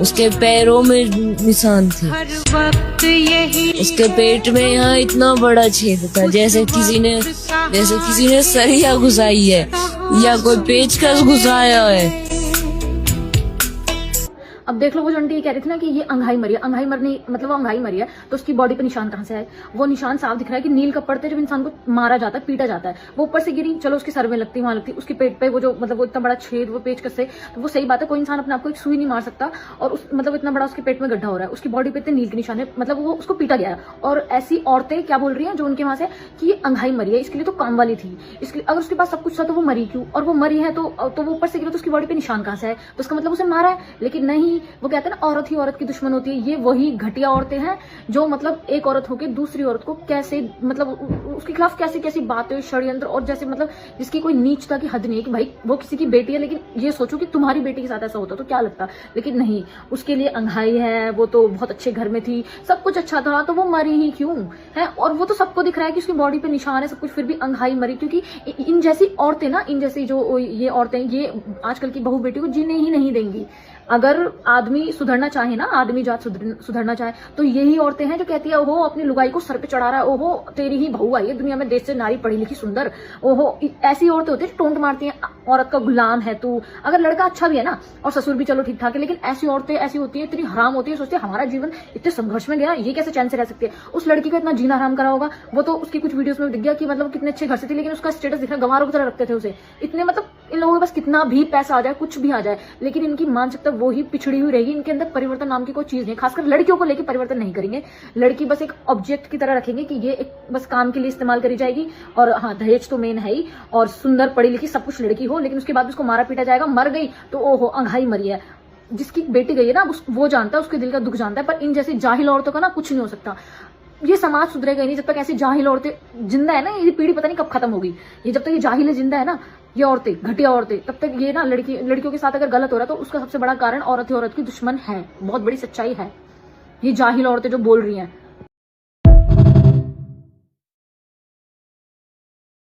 उसके पैरों में निशान थे, उसके पेट में यहाँ इतना बड़ा छेद था जैसे किसी ने सरिया घुसाई है या कोई पेचकस घुसाया है। अब देख लो, वो जो आंटी ये कह रही थी ना कि ये अंघाई मरी है, अंघाई मरनी मतलब वो अंघाई मरी है तो उसकी बॉडी पे निशान कहाँ से आए? वो निशान साफ दिख रहा है कि नील कपड़ से जब इंसान को मारा जाता है, पीटा जाता है, वो ऊपर से गिरी, चलो उसके सर में लगती, वहां लगती, उसके पेट पे वो जो मतलब वो इतना बड़ा छेद, वो पेचकस से, तो वो सही बात है, कोई इंसान अपने आप को एक सुई नहीं मार सकता। और उस मतलब इतना बड़ा उसके पेट में गड्ढा हो रहा है, उसकी बॉडी पे इतने नील के निशान है, मतलब वो उसको पीटा गया है। और ऐसी औरतें क्या बोल रही है जो उनके वहां से कि ये अंघाई मरी है, इसके लिए तो काम वाली थी, इसलिए अगर उसके पास सब कुछ था तो वो मरी क्यों? और वो मरी है तो वो ऊपर से गिरा तो उसकी बॉडी पे निशान कहाँ से है? तो उसका मतलब उसे मारा है। लेकिन नहीं, वो कहते हैं ना औरत ही औरत की दुश्मन होती है। ये वही घटिया औरतें हैं जो मतलब एक औरत होकर दूसरी औरत को कैसे मतलब उसके खिलाफ कैसी कैसी बातें, षड्यंत्र, और जैसे मतलब जिसकी कोई नीचता की हद नहीं है कि भाई वो किसी की बेटी है, लेकिन ये सोचो कि तुम्हारी बेटी के साथ ऐसा होता तो क्या लगता। लेकिन नहीं, उसके लिए अंघाई है, वो तो बहुत अच्छे घर में थी, सब कुछ अच्छा था, तो वो मरी ही क्यों है? और वो तो सबको दिख रहा है कि उसकी बॉडी पे निशान है, सब कुछ, फिर भी अंघाई मरी। क्योंकि इन जैसी औरतें ना, इन जैसी जो ये औरतें, ये आजकल की बहू बेटी को जीने ही नहीं देंगी। अगर आदमी सुधरना चाहे ना, आदमी जात सुधरना चाहे, तो यही औरतें हैं जो कहती है ओहो अपनी लुगाई को सर पे चढ़ा रहा है, ओहो तेरी ही बहू आई है दुनिया में, देश से नारी पढ़ी लिखी सुंदर, ओहो। ऐसी औरतें होती है टोंट मारती हैं, औरत का गुलाम है तू। अगर लड़का अच्छा भी है ना और ससुर भी चलो ठीक ठाक है, लेकिन ऐसी औरतें ऐसी होती है, इतनी हराम होती है, सोचती है हमारा जीवन इतने संघर्ष में गया, ये कैसे चैन से रह सकती है। उस लड़की का इतना जीना हराम करा होगा। वो तो उसकी कुछ वीडियोस में दिख गया कि मतलब कितने अच्छे घर से थी, लेकिन उसका स्टेटस दिख रहा गंवारों की तरह रखते थे उसे। इतने मतलब इन लोगों के पास कितना भी पैसा आ जाए, कुछ भी आ जाए, लेकिन इनकी मानसिकता वो ही पिछड़ी हुई रहेगी। इनके अंदर परिवर्तन नाम की कोई चीज नहीं, खासकर लड़कियों को लेकर परिवर्तन नहीं करेंगे। लड़की बस एक ऑब्जेक्ट की तरह रखेंगे कि ये एक बस काम के लिए इस्तेमाल करी जाएगी। और हाँ, दहेज तो मेन है ही, और सुंदर पढ़ी लिखी सब कुछ लड़की हो, लेकिन उसके बाद उसको मारा पीटा जाएगा। मर गई तो ओहो अंघाई मरी है। जिसकी बेटी गई है ना वो जानता है, उसके दिल का दुख जानता है। पर इन जैसी जाहिल औरतों का ना कुछ नहीं हो सकता। ये समाज सुधरेगा नहीं जब तक ऐसी जाहिल औरतें जिंदा है ना। ये पीढ़ी पता नहीं कब खत्म होगी। ये जब तक ये जाहिल जिंदा है ना, ये औरतें, घटिया औरतें, तब तक ये ना लड़कियों के साथ अगर गलत हो रहा है तो उसका सबसे बड़ा कारण औरत ही औरत की दुश्मन है। बहुत बड़ी सच्चाई है। ये जाहिल औरतें जो बोल रही हैं